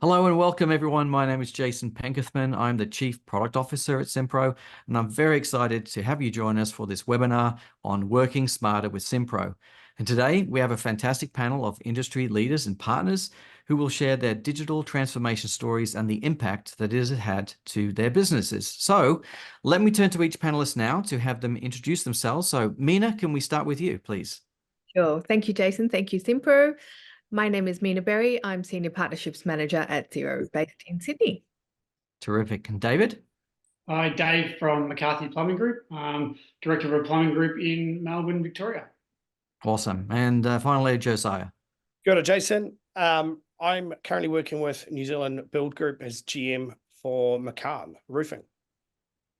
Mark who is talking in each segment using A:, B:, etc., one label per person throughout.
A: Hello and welcome everyone. My name is Jason Penkethman. I'm the Chief Product Officer at simPRO, and I'm very excited to have you join us for this webinar on working smarter with simPRO. And today we have a fantastic panel of industry leaders and partners who will share their digital transformation stories and the impact that it has had to their businesses. So let me turn to each panelist now to have them introduce themselves. So Mina, can we start with you, please?
B: Sure. Thank you, Jason. Thank you, simPRO. My name is Mina Berry. I'm Senior Partnerships Manager at Xero, based in Sydney.
A: Terrific. And David?
C: Hi, Dave from McCarthy Plumbing Group, Director of a plumbing group in Melbourne, Victoria.
A: Awesome. And finally, Josiah.
D: Good, Jason. I'm currently working with New Zealand Build Group as GM for McCann Roofing.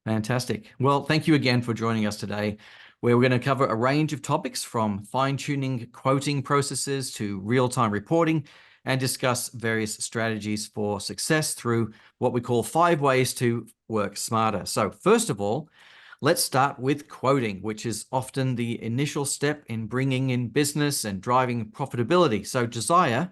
A: Fantastic. Well, thank you again for joining us today, where we're going to cover a range of topics from fine-tuning quoting processes to real-time reporting and discuss various strategies for success through what we call 5 ways to work smarter. So first of all, let's start with quoting, which is often the initial step in bringing in business and driving profitability. So Josiah,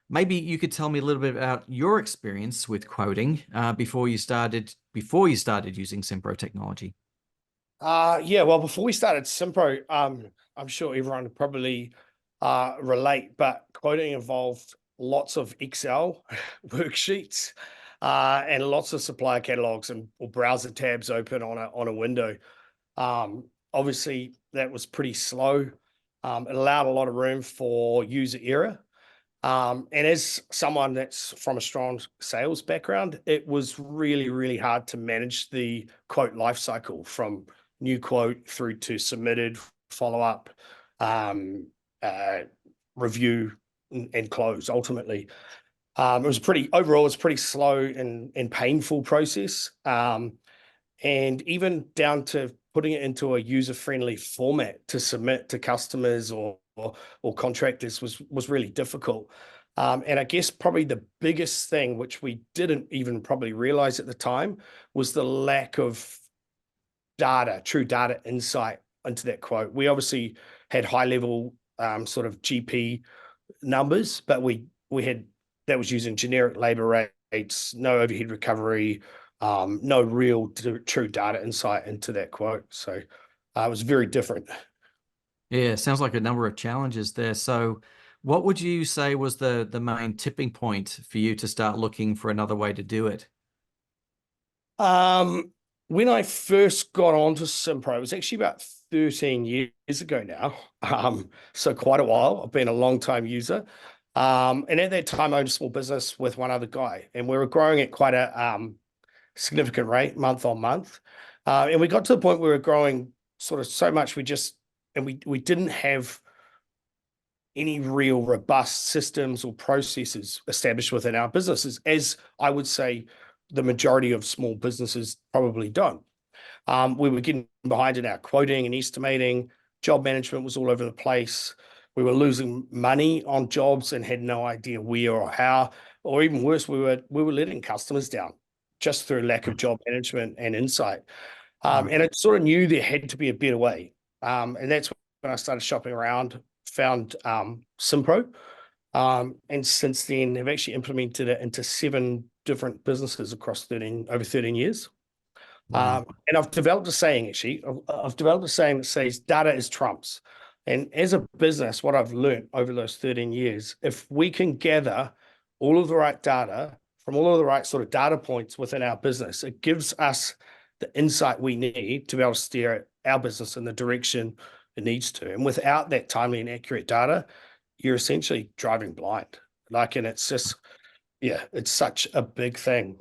A: maybe you could tell me a little bit about your experience with quoting before you started using simPRO technology.
D: Well, before we started simPRO, I'm sure everyone would probably relate, but quoting involved lots of Excel worksheets and lots of supplier catalogs or browser tabs open on a window. Obviously, that was pretty slow. It allowed a lot of room for user error. And as someone that's from a strong sales background, it was really, really hard to manage the quote lifecycle from new quote through to submitted, follow-up, review, and close ultimately. It was pretty slow and painful process. And even down to putting it into a user-friendly format to submit to customers or contractors was really difficult. And I guess probably the biggest thing, which we didn't even probably realize at the time, was the lack of true data insight into that quote. We obviously had high-level sort of GP numbers, but that was using generic labor rates, no overhead recovery, no real true data insight into that quote. So it was very different.
A: Yeah, sounds like a number of challenges there. So what would you say was the main tipping point for you to start looking for another way to do it?
D: When I first got onto simPRO, it was actually about 13 years ago now. So quite a while. I've been a long time user. And at that time, I owned a small business with one other guy, and we were growing at quite a significant rate month on month. And we got to the point where we were growing sort of so much we didn't have any real robust systems or processes established within our businesses, as I would say the majority of small businesses probably don't. We were getting behind in our quoting and estimating. Job management was all over the place. We were losing money on jobs and had no idea where or how, or even worse, we were letting customers down just through lack of job management and insight. And I sort of knew there had to be a better way. And that's when I started shopping around, found simPRO. And since then, have actually implemented it into 7 different businesses across over 13 years.
A: Wow.
D: And I've developed a saying, actually. I've developed a saying that says data is trumps. And as a business, what I've learned over those 13 years, if we can gather all of the right data from all of the right sort of data points within our business, it gives us the insight we need to be able to steer our business in the direction it needs to. And without that timely and accurate data, you're essentially driving blind. And it's just, it's such a big thing.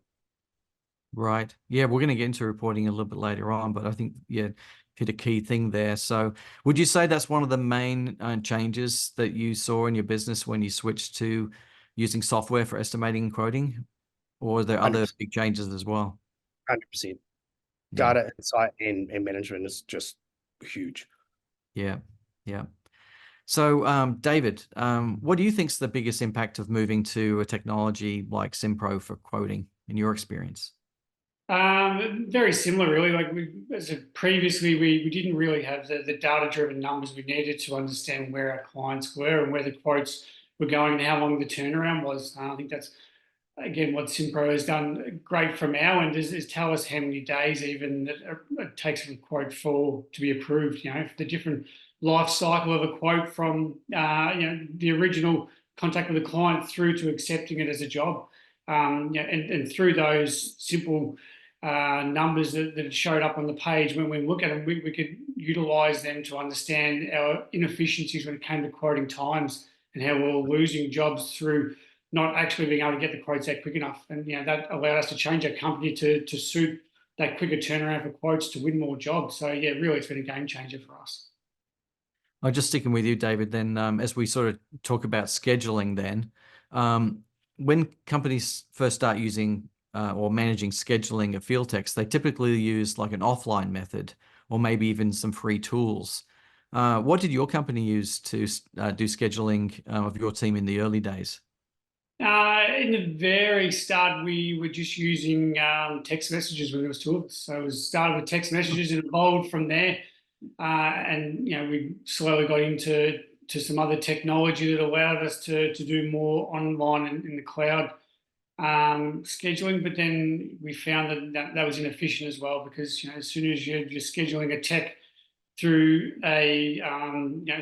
A: Right. Yeah, we're going to get into reporting a little bit later on, but I think, hit a key thing there. So would you say that's one of the main changes that you saw in your business when you switched to using software for estimating and quoting? Or are there other
D: 100%.
A: big changes as well?
D: 100%. Data insight and management is just huge.
A: Yeah. So, David, what do you think is the biggest impact of moving to a technology like simPRO for quoting in your experience?
C: Very similar, really. Like as I said previously, we didn't really have the data-driven numbers we needed to understand where our clients were and where the quotes were going and how long the turnaround was. I think that's again, what simPRO has done great from our end is tell us how many days even that it takes for a quote to be approved. You know, the different life cycle of a quote from the original contact with the client through to accepting it as a job, and through those simple numbers that showed up on the page, when we look at them, we could utilise them to understand our inefficiencies when it came to quoting times and how we were losing jobs through not actually being able to get the quotes out quick enough. And that allowed us to change our company to suit that quicker turnaround for quotes to win more jobs. So yeah, really, it's been a game changer for us.
A: I'm just sticking with you, David, then as we sort of talk about scheduling then, when companies first start using or managing scheduling of field techs, they typically use like an offline method or maybe even some free tools. What did your company use to do scheduling of your team in the early days?
C: In the very start, we were just using text messages when there was two of us. So it started with text messages and evolved from there. And we slowly got into some other technology that allowed us to do more online and in the cloud scheduling. But then we found that was inefficient as well, because as soon as you're scheduling a tech through a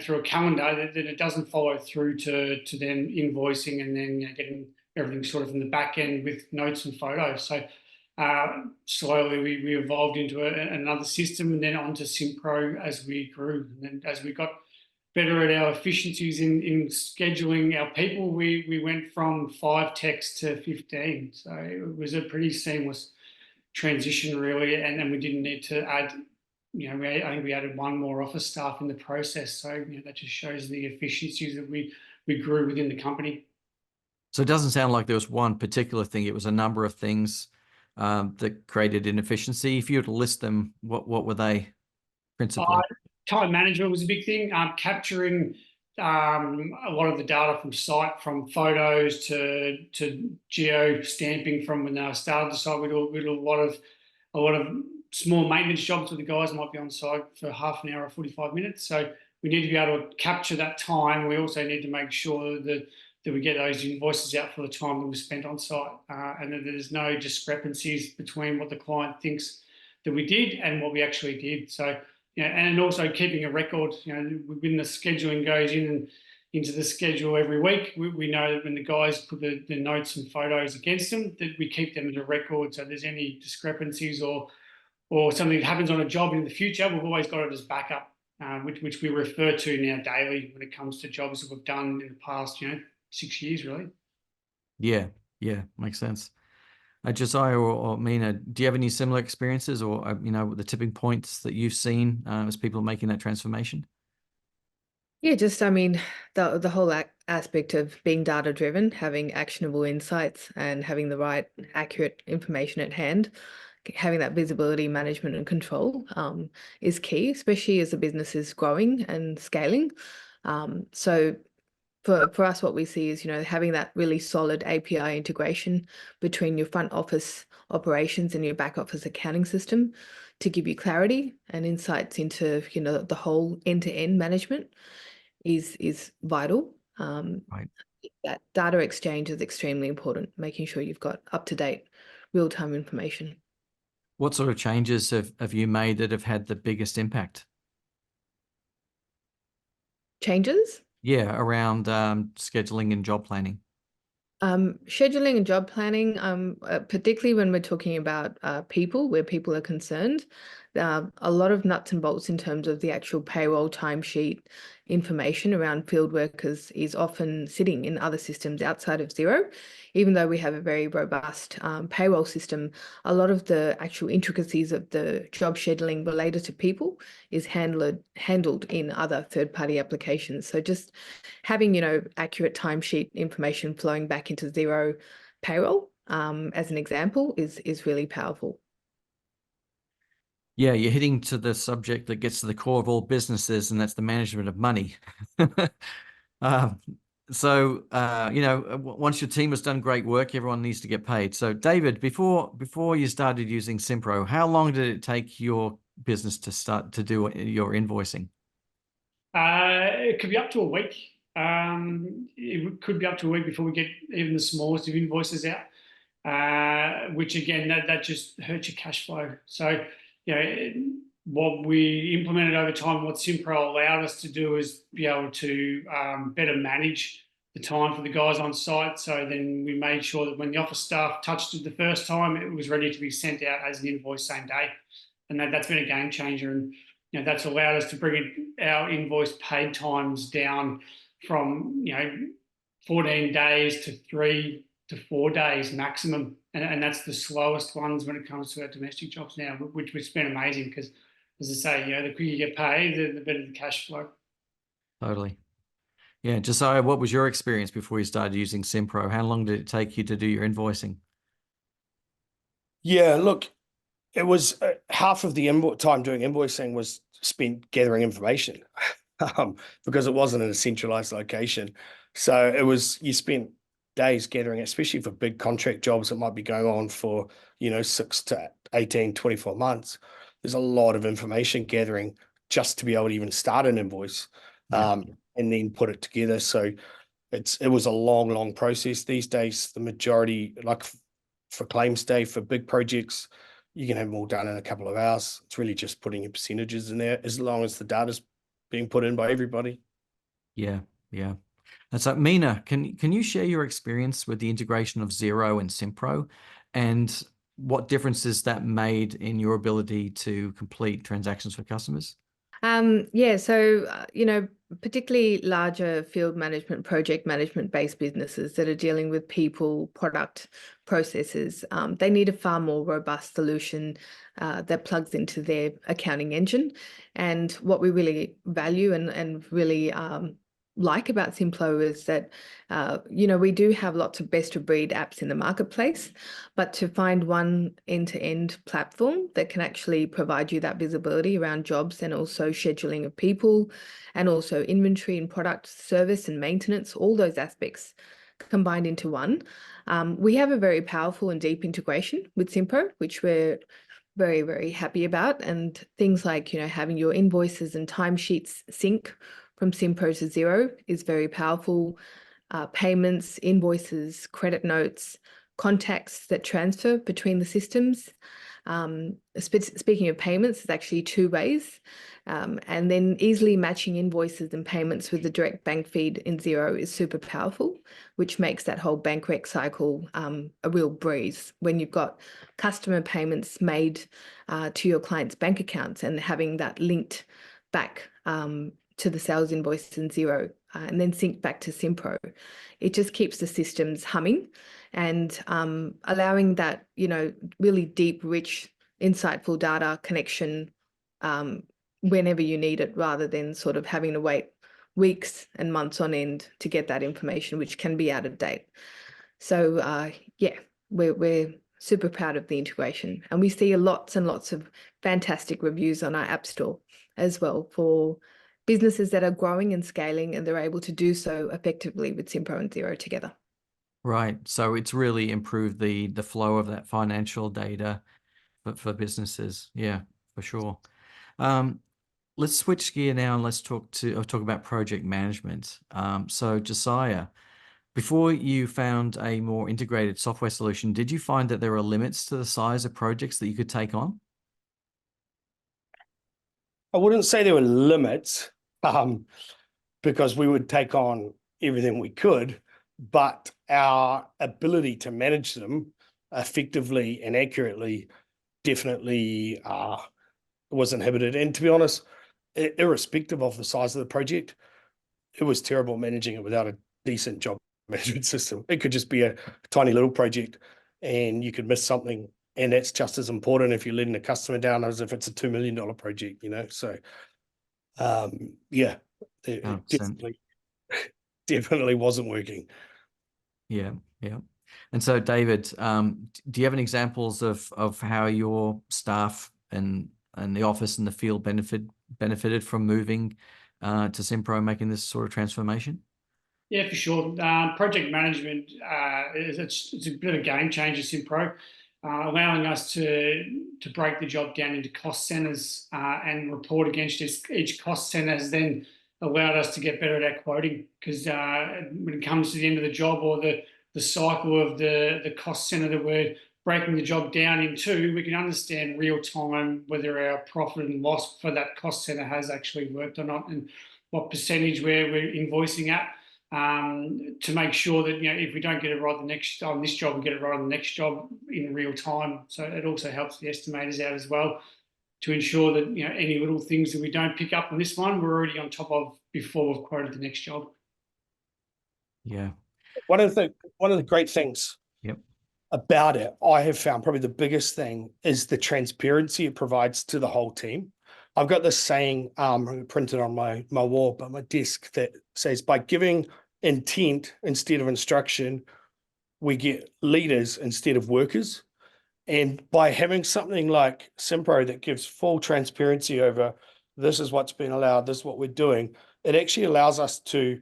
C: through a calendar, then it doesn't follow through to then invoicing and then getting everything sort of in the back end with notes and photos. So slowly we evolved into another system, and then onto simPRO as we grew. And then as we got better at our efficiencies in scheduling our people, we went from 5 techs to 15. So it was a pretty seamless transition, really, and then we didn't need to add. I think we added 1 more office staff in the process. So that just shows the efficiencies that we grew within the company.
A: So it doesn't sound like there was one particular thing. It was a number of things that created inefficiency. If you were to list them, what were they principally?
C: Time management was a big thing. Capturing a lot of the data from site, from photos to geo stamping from when they started the site. We do a lot of small maintenance jobs where the guys might be on site for half an hour or 45 minutes. So we need to be able to capture that time. We also need to make sure that we get those invoices out for the time that we spent on site, and that there's no discrepancies between what the client thinks that we did and what we actually did. So, and also keeping a record, when the scheduling goes into the schedule every week, we know that when the guys put the notes and photos against them, that we keep them as a record. So if there's any discrepancies or something that happens on a job in the future, we've always got it as backup, which we refer to now daily when it comes to jobs that we've done in the past, 6 years, really.
A: Yeah, makes sense. Josiah or Mina, do you have any similar experiences or, the tipping points that you've seen as people are making that transformation?
B: Yeah, just, the whole aspect of being data driven, having actionable insights and having the right accurate information at hand, having that visibility, management and control is key, especially as the business is growing and scaling. So for us, what we see is, having that really solid API integration between your front office operations and your back office accounting system to give you clarity and insights into, the whole end-to-end management is vital.
A: Right.
B: That data exchange is extremely important, making sure you've got up-to-date real-time information.
A: What sort of changes have you made that have had the biggest impact?
B: Changes?
A: Yeah, around scheduling and job planning.
B: Scheduling and job planning, particularly when we're talking about people, where people are concerned, a lot of nuts and bolts in terms of the actual payroll timesheet information around field workers is often sitting in other systems outside of Xero. Even though we have a very robust payroll system, a lot of the actual intricacies of the job scheduling related to people is handled in other third-party applications. So just having, accurate timesheet information flowing back into Xero payroll, as an example, is really powerful.
A: Yeah, you're hitting to the subject that gets to the core of all businesses, and that's the management of money. So, once your team has done great work, everyone needs to get paid. So, David, before you started using simPRO, how long did it take your business to start to do your invoicing?
C: It could be up to a week. It could be up to a week before we get even the smallest of invoices out. which again, that just hurts your cash flow. So, what we implemented over time, what simPRO allowed us to do is be able to better manage the time for the guys on site. So then we made sure that when the office staff touched it the first time, it was ready to be sent out as an invoice same day. And that's been a game changer. And that's allowed us to bring our invoice paid times down from 14 days to 3 to 4 days maximum. And that's the slowest ones when it comes to our domestic jobs now, which has been amazing because, as I say, the quicker you get paid, the better the cash flow.
A: Totally. Yeah, Josiah, what was your experience before you started using simPRO? How long did it take you to do your invoicing?
D: Yeah, look, it was half of the time doing invoicing was spent gathering information because it wasn't in a centralized location. So you spent days gathering, especially for big contract jobs that might be going on for, 6 to 18, 24 months. There's a lot of information gathering just to be able to even start an invoice. And then put it together. So it was a long process. These days, the majority, like for claims day, for big projects, you can have them all done in a couple of hours. It's really just putting your percentages in there as long as the data's being put in by everybody.
A: Yeah. And so, Mina, can you share your experience with the integration of Xero and simPRO, and what differences that made in your ability to complete transactions for customers?
B: So, particularly larger field management, project management based businesses that are dealing with people, product, processes, they need a far more robust solution that plugs into their accounting engine. And what we really value and really like about simPRO is that, we do have lots of best of breed apps in the marketplace, but to find one end-to-end platform that can actually provide you that visibility around jobs and also scheduling of people and also inventory and product service and maintenance, all those aspects combined into one. We have a very powerful and deep integration with simPRO, which we're very, very happy about. And things like, having your invoices and timesheets sync from simPRO to Xero is very powerful. Payments, invoices, credit notes, contacts that transfer between the systems. Speaking of payments, it's actually 2 ways. And then easily matching invoices and payments with the direct bank feed in Xero is super powerful, which makes that whole bank rec cycle a real breeze when you've got customer payments made to your client's bank accounts and having that linked back to the sales invoice in Xero and then sync back to simPRO. It just keeps the systems humming and allowing that, really deep, rich, insightful data connection whenever you need it, rather than sort of having to wait weeks and months on end to get that information, which can be out of date. So we're super proud of the integration, and we see lots and lots of fantastic reviews on our app store as well for businesses that are growing and scaling, and they're able to do so effectively with simPRO and Xero together.
A: Right. So it's really improved the flow of that financial data for businesses. Yeah, for sure. Let's switch gear now and let's talk about project management. So Josiah, before you found a more integrated software solution, did you find that there are limits to the size of projects that you could take on?
D: I wouldn't say there were limits because we would take on everything we could, but our ability to manage them effectively and accurately definitely was inhibited. And to be honest, irrespective of the size of the project, it was terrible managing it without a decent job management system. It could just be a tiny little project and you could miss something, and that's just as important if you're letting a customer down as if it's a $2 million project, So it definitely wasn't working.
A: Yeah. And so, David, do you have any examples of how your staff and the office and the field benefited from moving to simPRO, making this sort of transformation?
C: Yeah, for sure. Project management it's a bit of a game changer, simPRO, allowing us to break the job down into cost centers and report against each cost center has then allowed us to get better at our quoting, because when it comes to the end of the job or the the cycle of the cost center that we're breaking the job down into, we can understand real time whether our profit and loss for that cost center has actually worked or not, and what percentage we're invoicing at, to make sure that, you know, if we don't get it right on this job, we get it right on the next job in real time. So it also helps the estimators out as well, to ensure that, you know, any little things that we don't pick up on this one, we're already on top of before we've quoted the next job.
A: Yeah.
D: One of the great things
A: Yep.
D: about it, I have found probably the biggest thing is the transparency it provides to the whole team. I've got this saying printed on my wall by my desk that says, by giving intent instead of instruction, we get leaders instead of workers. And by having something like simPRO that gives full transparency over, this is what's been allowed, this is what we're doing, it actually allows us to,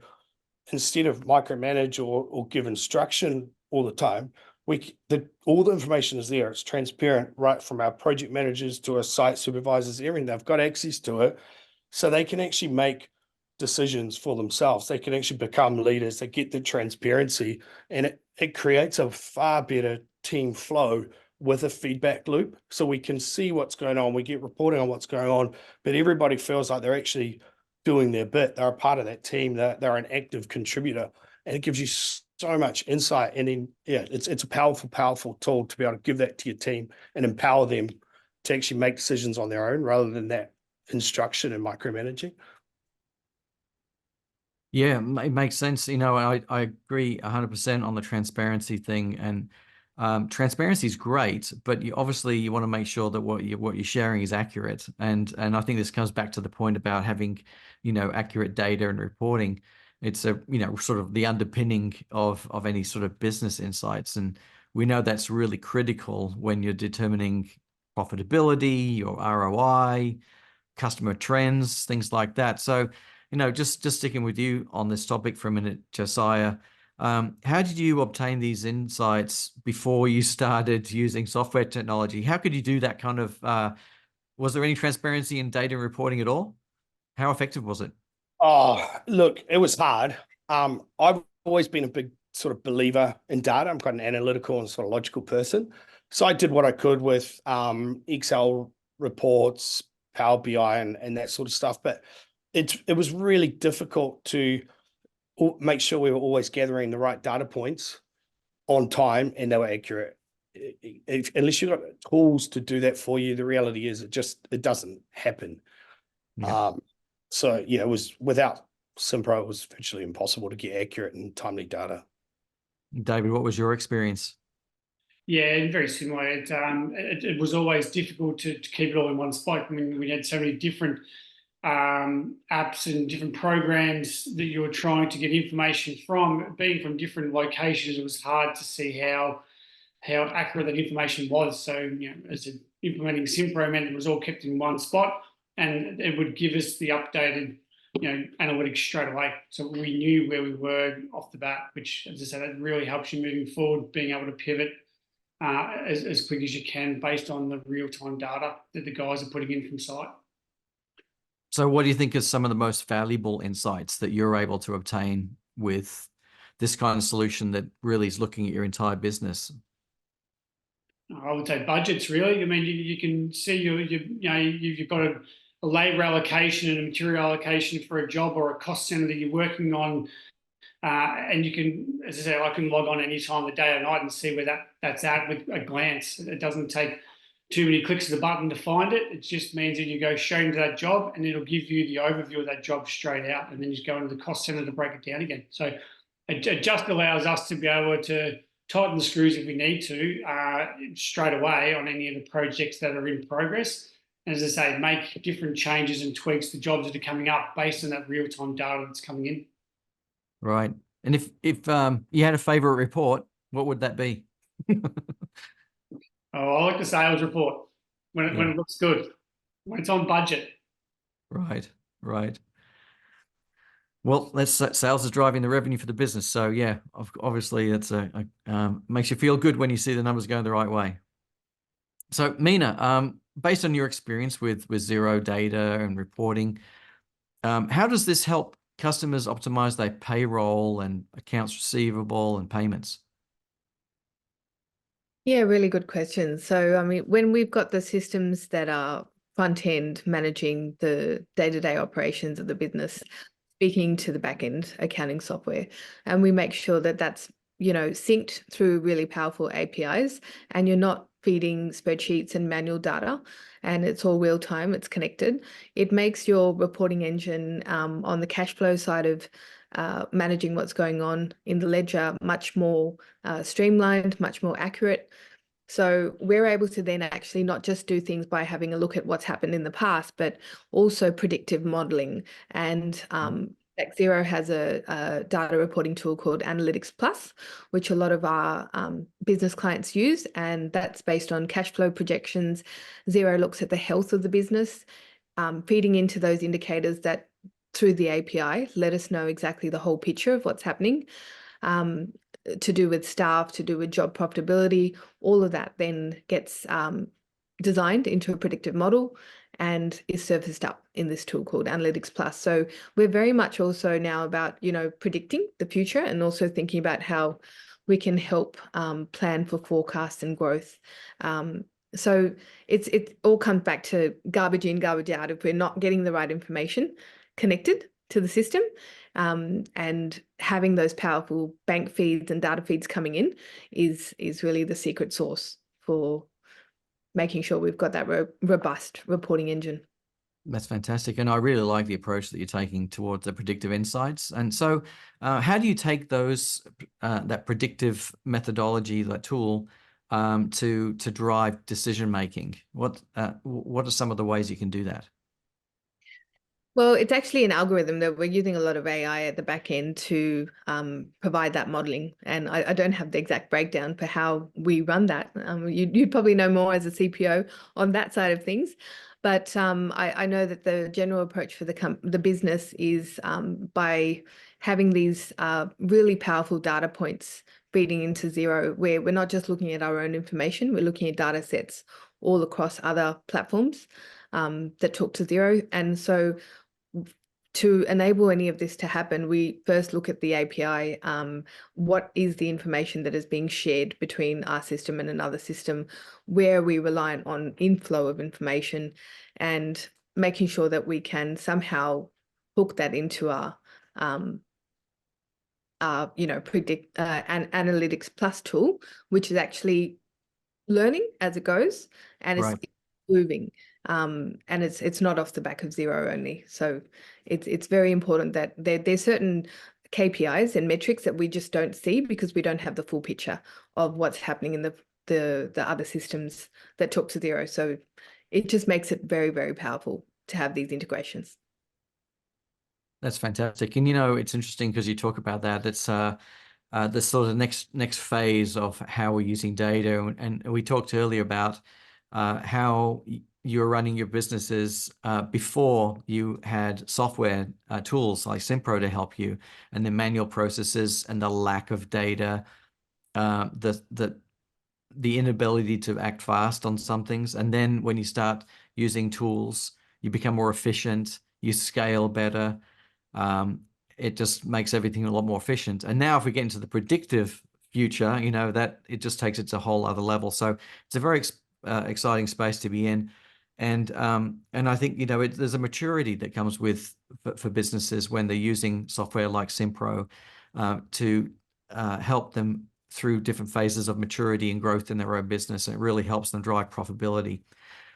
D: instead of micromanage or give instruction all the time, all the information is there. It's transparent, right from our project managers to our site supervisors, everything. They've got access to it, so they can actually make decisions for themselves. They can actually become leaders. They get the transparency, and it creates a far better team flow with a feedback loop. So we can see what's going on. We get reporting on what's going on, but everybody feels like they're actually doing their bit. They're a part of that team. They're an active contributor, and it gives you so much insight. And then, yeah, it's a powerful tool to be able to give that to your team and empower them to actually make decisions on their own rather than that instruction and micromanaging.
A: Yeah, it makes sense. You know, I agree 100% on the transparency thing, and transparency is great, but you obviously want to make sure that what you're sharing is accurate. And I think this comes back to the point about having, you know, accurate data and reporting. It's a, you know, sort of the underpinning of any sort of business insights, and we know that's really critical when you're determining profitability, your ROI, customer trends, things like that. So, you know, just sticking with you on this topic for a minute, Josiah, how did you obtain these insights before you started using software technology? How could you do that kind of, was there any transparency in data reporting at all? How effective was it?
D: Oh, look, it was hard. I've always been a big sort of believer in data. I'm quite an analytical and sort of logical person. So I did what I could with Excel reports, Power BI, and that sort of stuff. But it was really difficult to make sure we were always gathering the right data points on time and they were accurate. Unless you've got tools to do that for you, the reality is it doesn't happen.
A: Yeah.
D: So yeah, it was, without simPRO, it was virtually impossible to get accurate and timely data.
A: David, what was your experience?
C: Yeah, very similar. It was always difficult to keep it all in one spot. I mean, we had so many different apps and different programs that you were trying to get information from. Being from different locations, it was hard to see how accurate that information was. So, you know, as implementing simPRO meant it was all kept in one spot, and it would give us the updated, you know, analytics straight away. So we knew where we were off the bat, which, as I said, it really helps you moving forward, being able to pivot as quick as you can based on the real-time data that the guys are putting in from site.
A: So what do you think is some of the most valuable insights that you're able to obtain with this kind of solution that really is looking at your entire business?
C: I would say budgets, really. I mean, you can see you've got a labour allocation and a material allocation for a job or a cost centre that you're working on, and you can, as I say, I can log on any time of the day or night and see where that's at with a glance. It doesn't take too many clicks of the button to find it. It just means that you go straight into that job and it'll give you the overview of that job straight out, and then you just go into the cost centre to break it down again. So it just allows us to be able to tighten the screws if we need to straight away on any of the projects that are in progress. And as I say, make different changes and tweaks to jobs that are coming up based on that real-time data that's coming in.
A: Right. And if you had a favorite report, what would that be?
C: Oh, I like the sales report when it looks good, when it's on budget.
A: Right. Well, sales is driving the revenue for the business. So yeah, obviously it's makes you feel good when you see the numbers going the right way. So Mina, based on your experience with Xero data and reporting, how does this help customers optimize their payroll and accounts receivable and payments?
B: Yeah, really good question. So, I mean, when we've got the systems that are front end managing the day-to-day operations of the business, speaking to the back end accounting software, and we make sure that that's, synced through really powerful APIs, and you're not feeding spreadsheets and manual data, and it's all real time, it's connected. It makes your reporting engine on the cash flow side of managing what's going on in the ledger much more streamlined, much more accurate. So we're able to then actually not just do things by having a look at what's happened in the past, but also predictive modeling. And Xero has a data reporting tool called Analytics Plus, which a lot of our business clients use, and that's based on cash flow projections. Xero looks at the health of the business, feeding into those indicators that through the API let us know exactly the whole picture of what's happening. To do with staff, to do with job profitability, all of that then gets designed into a predictive model and is surfaced up in this tool called Analytics Plus. So we're very much also now about, predicting the future and also thinking about how we can help plan for forecast and growth. So it all comes back to garbage in, garbage out. If we're not getting the right information connected to the system, and having those powerful bank feeds and data feeds coming in is really the secret sauce for making sure we've got that robust reporting engine.
A: That's fantastic. And I really like the approach that you're taking towards the predictive insights. And so how do you take those, that predictive methodology, that tool, to drive decision-making? What are some of the ways you can do that?
B: Well, it's actually an algorithm that we're using a lot of AI at the back end to provide that modeling. And I don't have the exact breakdown for how we run that. You'd probably know more as a CPO on that side of things. But I know that the general approach for the business is by having these really powerful data points feeding into Xero, where we're not just looking at our own information, we're looking at data sets all across other platforms that talk to Xero. And so to enable any of this to happen, we first look at the API. What is the information that is being shared between our system and another system? Where are we reliant on inflow of information, and making sure that we can somehow hook that into our predict an Analytics Plus tool, which is actually learning as it goes, and
A: Right.
B: it's moving. And it's not off the back of Xero only. So it's very important that there's certain KPIs and metrics that we just don't see because we don't have the full picture of what's happening in the other systems that talk to Xero. So it just makes it very, very powerful to have these integrations.
A: That's fantastic. And, it's interesting because you talk about that. It's the sort of next phase of how we're using data. And we talked earlier about how you're running your businesses before you had software tools like simPRO to help you, and the manual processes and the lack of data, the inability to act fast on some things. And then when you start using tools, you become more efficient, you scale better. It just makes everything a lot more efficient. And now if we get into the predictive future, that it just takes it to a whole other level. So it's a very exciting space to be in. And I think, there's a maturity that comes with for businesses when they're using software like simPRO to help them through different phases of maturity and growth in their own business. And it really helps them drive profitability.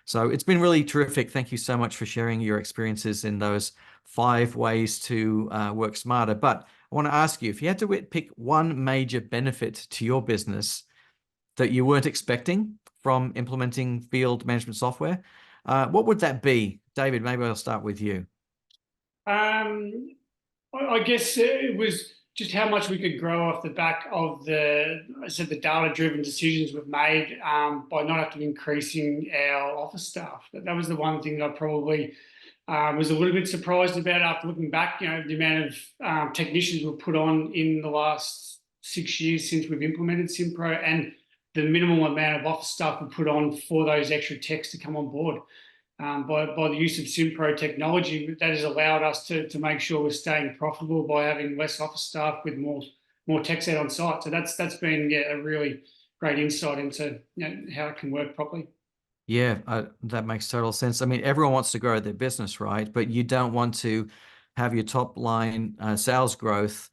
A: So it's been really terrific. Thank you so much for sharing your experiences in those 5 ways to work smarter. But I want to ask you, if you had to pick one major benefit to your business that you weren't expecting from implementing field management software, what would that be? David, maybe I'll start with you.
C: I guess it was just how much we could grow off the back of the data-driven decisions we've made by not having increasing our office staff. That was the one thing that I probably was a little bit surprised about after looking back. The amount of technicians we've put on in the last 6 years since we've implemented simPRO, and the minimal amount of office staff we put on for those extra techs to come on board. By the use of simPRO technology, that has allowed us to make sure we're staying profitable by having less office staff with more techs out on site. So that's been a really great insight into how it can work properly.
A: Yeah, that makes total sense. I mean, everyone wants to grow their business, right? But you don't want to have your top line sales growth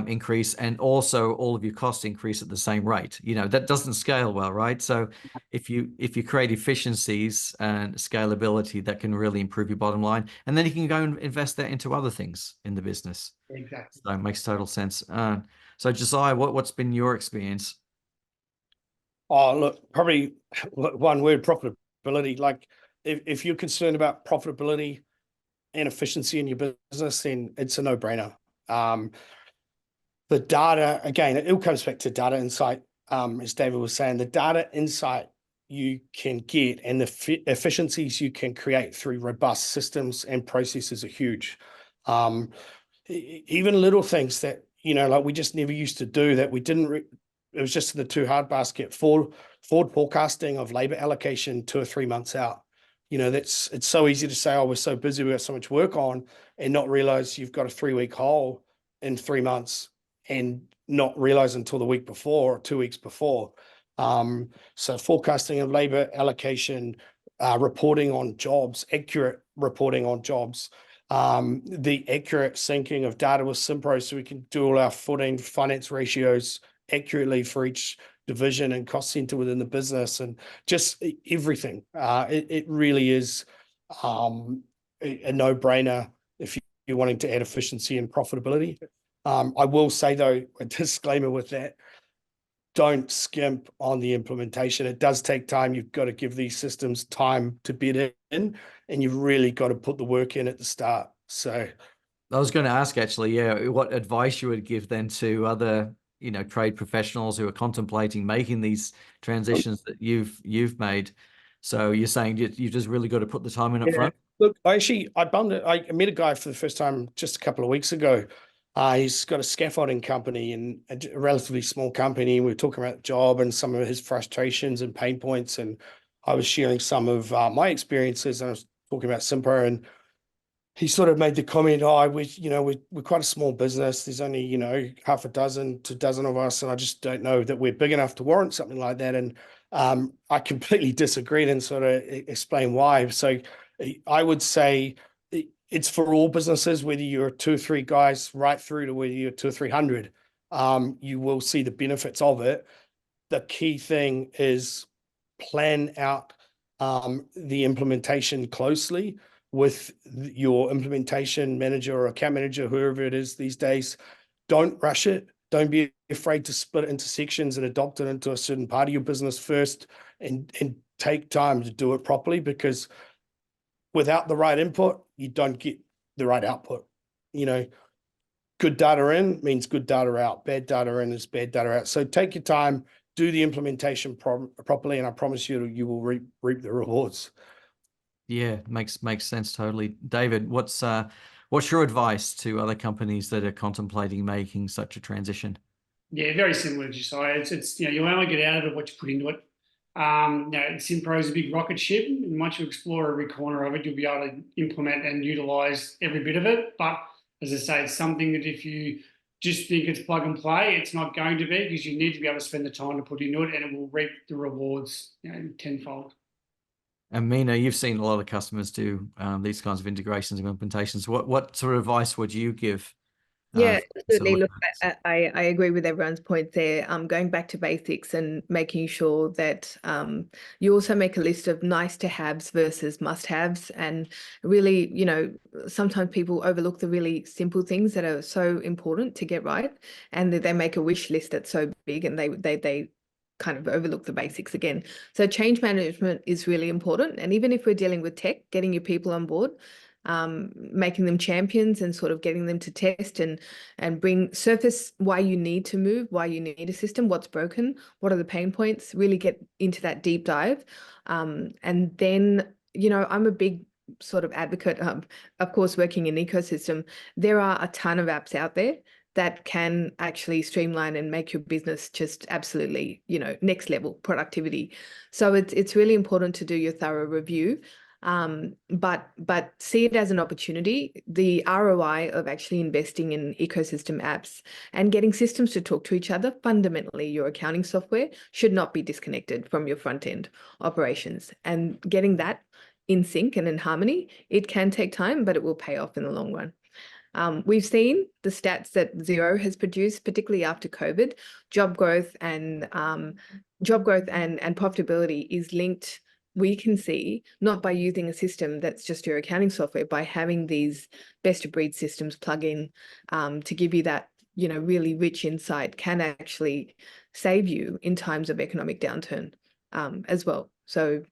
A: increase and also all of your costs increase at the same rate. That doesn't scale well, right? So if you create efficiencies and scalability, that can really improve your bottom line, and then you can go and invest that into other things in the business.
C: Exactly.
A: So it makes total sense. So Josiah, what's been your experience?
D: Oh, look, probably one word, profitability. Like if you're concerned about profitability and efficiency in your business, then it's a no-brainer. The data, again, it all comes back to data insight. As David was saying, the data insight you can get and the efficiencies you can create through robust systems and processes are huge. Even little things that, like we just never used to do that we didn't, it was just in the too hard basket. Forward forecasting of labor allocation 2 or 3 months out. It's so easy to say, oh, we're so busy, we got so much work on, and not realize you've got a 3-week hole in 3 months and not realize until the week before or 2 weeks before. So forecasting of labor allocation, reporting on jobs, accurate reporting on jobs, the accurate syncing of data with simPRO so we can do all our footing finance ratios accurately for each division and cost center within the business, and just everything. It really is a no-brainer if you're wanting to add efficiency and profitability. I will say, though, a disclaimer with that, don't skimp on the implementation. It does take time. You've got to give these systems time to bed in, and you've really got to put the work in at the start. So
A: I was going to ask, actually, what advice you would give then to other trade professionals who are contemplating making these transitions that you've made. So you're saying you just really got to put the time in up front?
D: Look, I met a guy for the first time just a couple of weeks ago. He's got a scaffolding company and a relatively small company. We were talking about the job and some of his frustrations and pain points, and I was sharing some of my experiences, and I was talking about simPRO, and he sort of made the comment, we're quite a small business. There's only, half a dozen to a dozen of us, and I just don't know that we're big enough to warrant something like that. And I completely disagreed and sort of explained why. So I would say it's for all businesses, whether you're 2 or 3 guys right through to whether you're 200 or 300, you will see the benefits of it. The key thing is plan out the implementation closely with your implementation manager or account manager, whoever it is these days. Don't rush it. Don't be afraid to split it into sections and adopt it into a certain part of your business first, and take time to do it properly, because without the right input, you don't get the right output. Good data in means good data out. Bad data in is bad data out. So take your time, do the implementation properly, and I promise you will reap the rewards.
A: Yeah, makes sense totally. David, what's your advice to other companies that are contemplating making such a transition?
C: Yeah, very similar to Josiah. It's you'll only get out of it what you put into it. simPRO is a big rocket ship, and once you explore every corner of it, you'll be able to implement and utilize every bit of it. But as I say, it's something that if you just think it's plug and play, it's not going to be, because you need to be able to spend the time to put into it, and it will reap the rewards tenfold.
A: And Mina, you've seen a lot of customers do these kinds of integrations and implementations. What sort of advice would you give?
B: Yeah, absolutely. Look, I agree with everyone's point there. Going back to basics and making sure that you also make a list of nice to haves versus must haves. And really, sometimes people overlook the really simple things that are so important to get right. And they make a wish list that's so big, and they kind of overlook the basics again. So change management is really important. And even if we're dealing with tech, getting your people on board, making them champions and sort of getting them to test and surface why you need to move, why you need a system, what's broken, what are the pain points, really get into that deep dive. And then, I'm a big sort of advocate of course, working in ecosystem. There are a ton of apps out there that can actually streamline and make your business just absolutely, next level productivity. So it's really important to do your thorough review. But see it as an opportunity. The ROI of actually investing in ecosystem apps and getting systems to talk to each other, fundamentally, your accounting software should not be disconnected from your front end operations. And getting that in sync and in harmony, it can take time, but it will pay off in the long run. We've seen the stats that Xero has produced, particularly after COVID. Job growth and profitability is linked. We can see not by using a system that's just your accounting software, by having these best of breed systems plug in to give you that, you know, really rich insight, can actually save you in times of economic downturn as well. So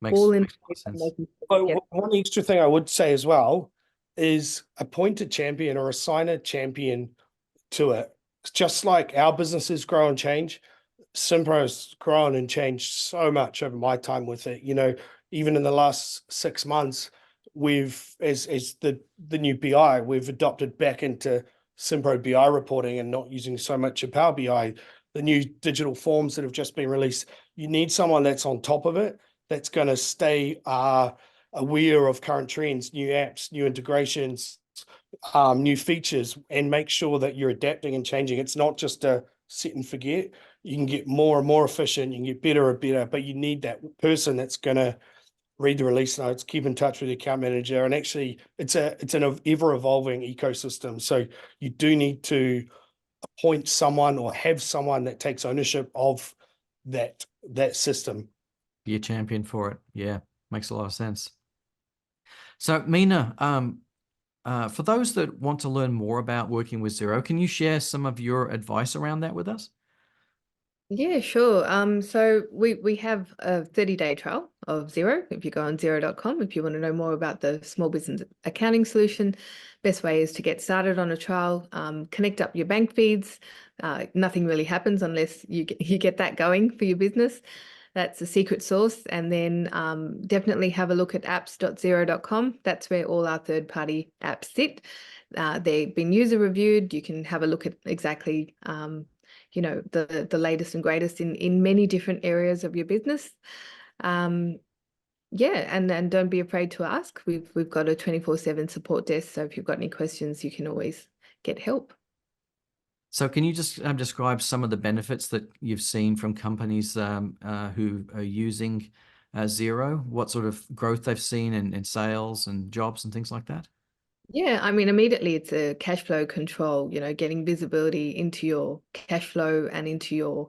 B: all in
A: Makes a lot of sense.
D: One extra thing I would say as well is appoint a champion or assign a champion to it. It's just like our businesses grow and change, simPRO's grown and changed so much over my time with it. You know, even in the last 6 months, we've, as the new BI, we've adopted back into simPRO BI reporting and not using so much of Power BI. The new digital forms that have just been released, you need someone that's on top of it, that's going to stay aware of current trends, new apps, new integrations, new features, and make sure that you're adapting and changing. It's not just a sit and forget. You can get more and more efficient, you can get better and better, but you need that person that's going to read the release notes, keep in touch with the account manager, and actually it's an ever-evolving ecosystem. So you do need to appoint someone or have someone that takes ownership of that system.
A: Be a champion for it. Yeah, makes a lot of sense. So Mina, for those that want to learn more about working with Xero, can you share some of your advice around that with us?
B: Yeah, sure. So we have a 30-day trial of Xero. If you go on Xero.com, if you want to know more about the small business accounting solution, best way is to get started on a trial, connect up your bank feeds. Nothing really happens unless you get that going for your business. That's the secret sauce. And then definitely have a look at apps.xero.com. That's where all our third-party apps sit. They've been user reviewed. You can have a look at exactly you know, the latest and greatest in many different areas of your business. Yeah, and don't be afraid to ask. We've got a 24/7 support desk, so if you've got any questions, you can always get help.
A: So can you just describe some of the benefits that you've seen from companies who are using Xero? What sort of growth they've seen in sales and jobs and things like that?
B: Yeah, I mean, immediately it's a cash flow control, you know, getting visibility into your cash flow and into your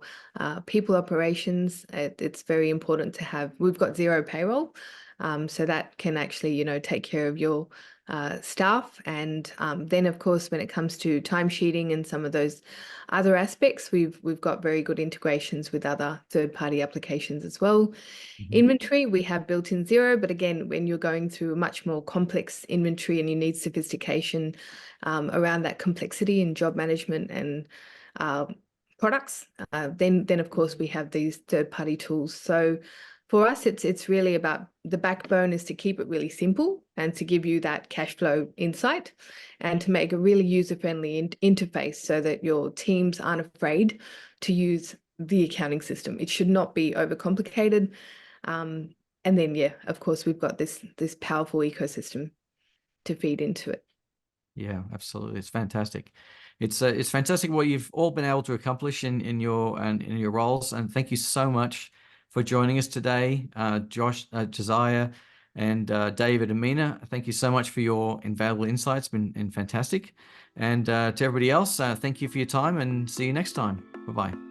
B: people operations. It's very important to have. We've got Xero payroll, so that can actually, you know, take care of your staff. And then, of course, when it comes to timesheeting and some of those other aspects, we've got very good integrations with other third-party applications as well. Inventory, we have built in Xero, but again, when you're going through a much more complex inventory and you need sophistication around that complexity in job management and products, then of course we have these third-party tools. So for us, it's really about the backbone is to keep it really simple and to give you that cash flow insight and to make a really user-friendly interface so that your teams aren't afraid to use the accounting system. It should not be overcomplicated. And then, yeah, of course, we've got this powerful ecosystem to feed into it.
A: Yeah, absolutely. It's fantastic. It's fantastic what you've all been able to accomplish in your roles. And thank you so much for joining us today, Josh, Josiah, and David and Mina. Thank you so much for your invaluable insights. It's been fantastic. And to everybody else, thank you for your time and see you next time. Bye-bye.